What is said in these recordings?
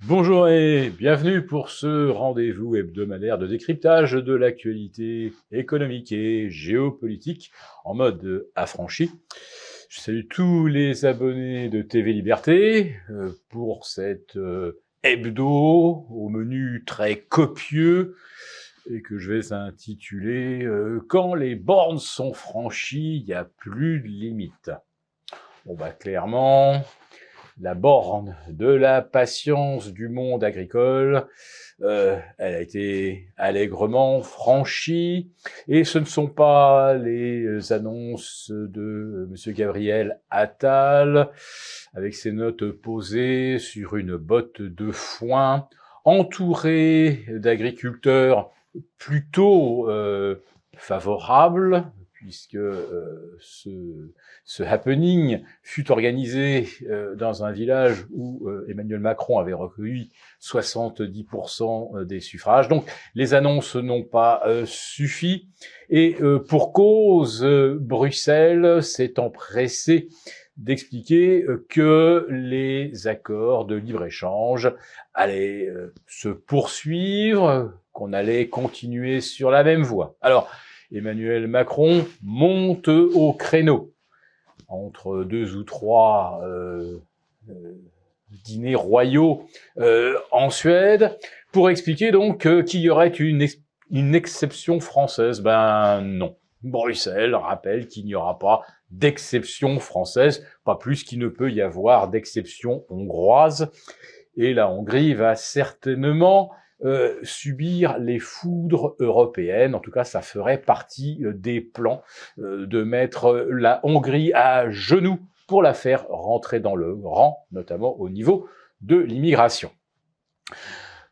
Bonjour et bienvenue pour ce rendez-vous hebdomadaire de décryptage de l'actualité économique et géopolitique en mode affranchi. Je salue tous les abonnés de TV Liberté pour cette hebdo au menu très copieux et que je vais intituler Quand les bornes sont franchies, il n'y a plus de limite. Bon clairement, la borne de la patience du monde agricole, elle a été allègrement franchie, et ce ne sont pas les annonces de M. Gabriel Attal, avec ses notes posées sur une botte de foin, entouré d'agriculteurs plutôt favorables, puisque ce happening fut organisé dans un village où Emmanuel Macron avait recueilli 70% des suffrages. Donc les annonces n'ont pas suffi. Et pour cause, Bruxelles s'est empressé d'expliquer que les accords de libre-échange allaient se poursuivre, qu'on allait continuer sur la même voie. Alors, Emmanuel Macron monte au créneau entre 2 ou 3 dîners royaux en Suède pour expliquer donc qu'il y aurait une exception française. Ben non. Bruxelles rappelle qu'il n'y aura pas d'exception française, pas plus qu'il ne peut y avoir d'exception hongroise. Et la Hongrie va certainement subir les foudres européennes. En tout cas, ça ferait partie des plans de mettre la Hongrie à genoux pour la faire rentrer dans le rang, notamment au niveau de l'immigration.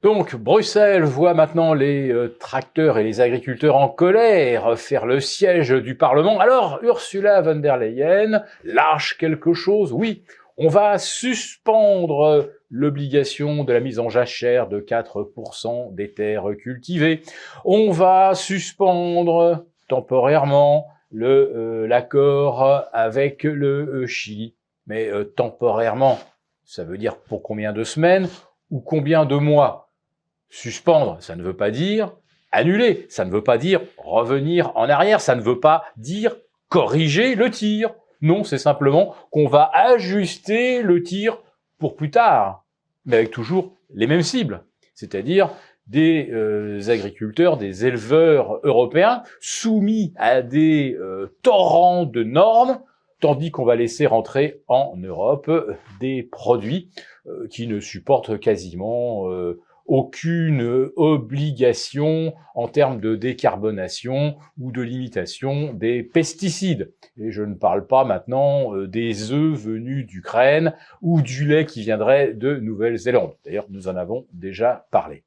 Donc, Bruxelles voit maintenant les tracteurs et les agriculteurs en colère faire le siège du Parlement. Alors, Ursula von der Leyen lâche quelque chose. Oui, on va suspendre l'obligation de la mise en jachère de 4% des terres cultivées. On va suspendre temporairement l'accord avec le Chili. Mais temporairement, ça veut dire pour combien de semaines ou combien de mois? Suspendre, ça ne veut pas dire annuler, ça ne veut pas dire revenir en arrière, ça ne veut pas dire corriger le tir. Non, c'est simplement qu'on va ajuster le tir pour plus tard, mais avec toujours les mêmes cibles, c'est-à-dire des agriculteurs, des éleveurs européens soumis à des torrents de normes, tandis qu'on va laisser rentrer en Europe des produits qui ne supportent quasiment aucune obligation en termes de décarbonation ou de limitation des pesticides. Et je ne parle pas maintenant des œufs venus d'Ukraine ou du lait qui viendrait de Nouvelle-Zélande. D'ailleurs, nous en avons déjà parlé.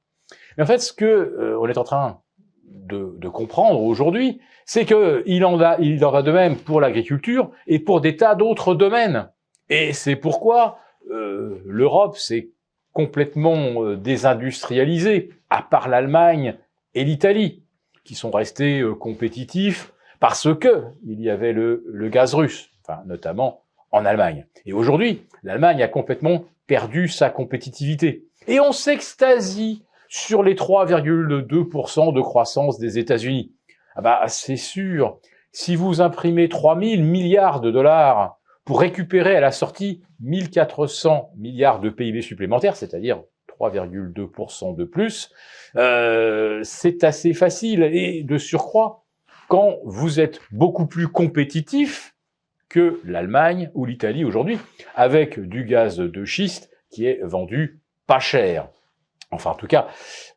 Mais en fait, ce que on est en train de comprendre aujourd'hui, c'est que il en va de même pour l'agriculture et pour des tas d'autres domaines. Et c'est pourquoi l'Europe s'est complètement désindustrialisée, à part l'Allemagne et l'Italie, qui sont restés compétitifs parce que il y avait le gaz russe, enfin, notamment en Allemagne. Et aujourd'hui, l'Allemagne a complètement perdu sa compétitivité. Et on s'extasie sur les 3,2% de croissance des États-Unis. Ah bah, c'est sûr, si vous imprimez 3000 milliards de dollars pour récupérer à la sortie 1400 milliards de PIB supplémentaires, c'est-à-dire 3,2% de plus, c'est assez facile. Et de surcroît, quand vous êtes beaucoup plus compétitif que l'Allemagne ou l'Italie aujourd'hui, avec du gaz de schiste qui est vendu pas cher. Enfin, en tout cas,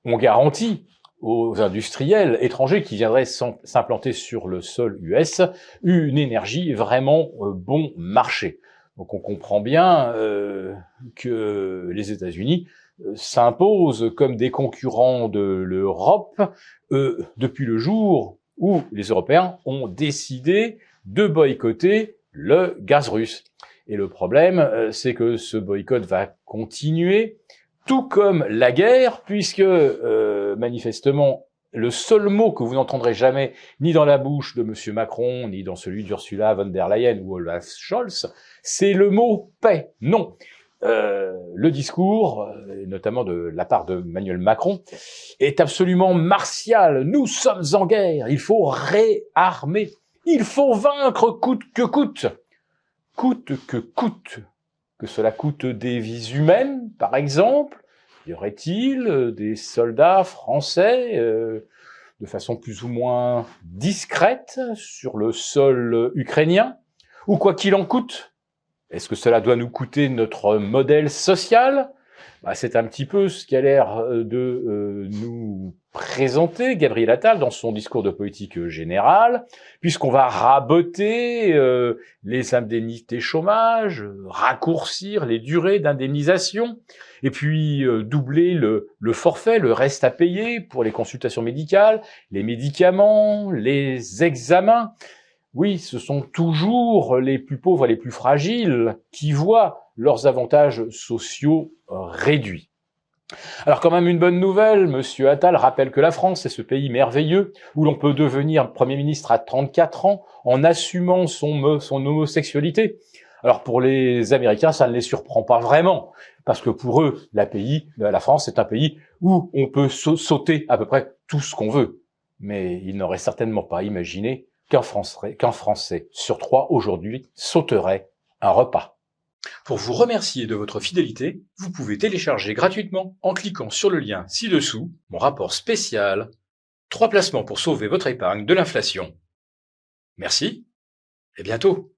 on garantit aux industriels étrangers qui viendraient s'implanter sur le sol US une énergie vraiment bon marché. Donc on comprend bien que les États-Unis s'imposent comme des concurrents de l'Europe depuis le jour où les Européens ont décidé de boycotter le gaz russe. Et le problème, c'est que ce boycott va continuer, tout comme la guerre, puisque manifestement, le seul mot que vous n'entendrez jamais, ni dans la bouche de M. Macron, ni dans celui d'Ursula von der Leyen ou Olaf Scholz, c'est le mot paix. Non, le discours, notamment de la part de Emmanuel Macron, est absolument martial. Nous sommes en guerre, il faut réarmer, il faut vaincre coûte que coûte. Coûte que coûte. Que cela coûte des vies humaines, par exemple. Y aurait-il des soldats français de façon plus ou moins discrète sur le sol ukrainien? Ou quoi qu'il en coûte? Est-ce que cela doit nous coûter notre modèle social? C'est un petit peu ce qu'a l'air de nous présenter Gabriel Attal dans son discours de politique générale, puisqu'on va raboter les indemnités chômage, raccourcir les durées d'indemnisation, et puis doubler le forfait, le reste à payer pour les consultations médicales, les médicaments, les examens. Oui, ce sont toujours les plus pauvres et les plus fragiles qui voient leurs avantages sociaux réduits. Alors quand même une bonne nouvelle, Monsieur Attal rappelle que la France est ce pays merveilleux où l'on peut devenir Premier ministre à 34 ans en assumant son homosexualité. Alors pour les Américains, ça ne les surprend pas vraiment, parce que pour eux, la France est un pays où on peut sauter à peu près tout ce qu'on veut. Mais ils n'auraient certainement pas imaginé qu'un Français sur 3 aujourd'hui sauterait un repas. Pour vous remercier de votre fidélité, vous pouvez télécharger gratuitement en cliquant sur le lien ci-dessous mon rapport spécial 3 placements pour sauver votre épargne de l'inflation. Merci et bientôt.